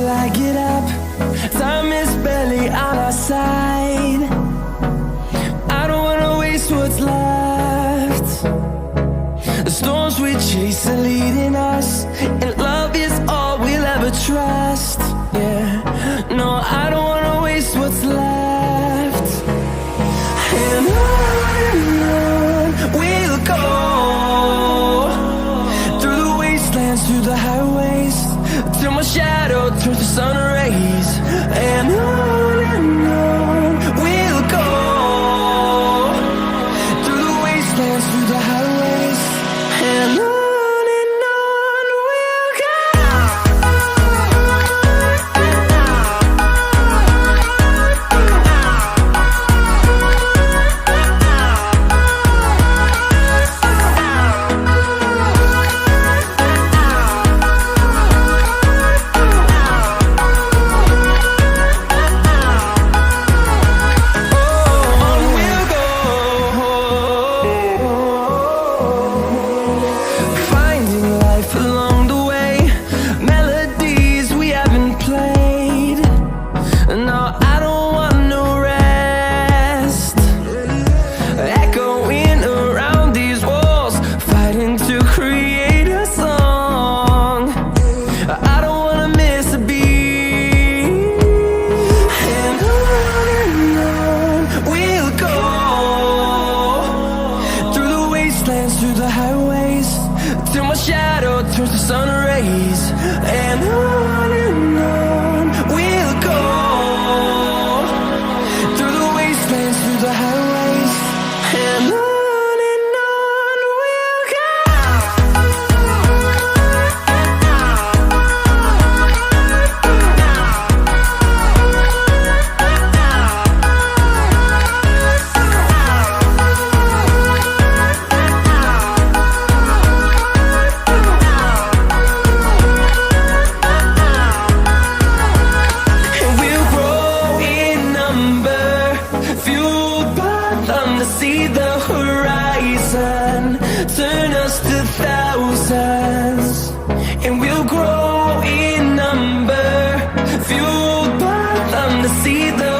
I get up. Time is barely on our side. I don't wanna waste what's left. The storms we chase are leading us, and love is all we'll ever trust. Yeah, no, I don't wanna waste what's left. And on we'll go, through the wastelands, through the highways, till my shadow turns to sun rays. And on we'll go, through the wastelands, through the highways, and on we'll go. Through the highways, till my shadow turns to sun rays. And on we'll go, through the wastelands, through the highways, and on we'll go. See the horizon, turn us to thousands, and we'll grow in number, fueled by them to see the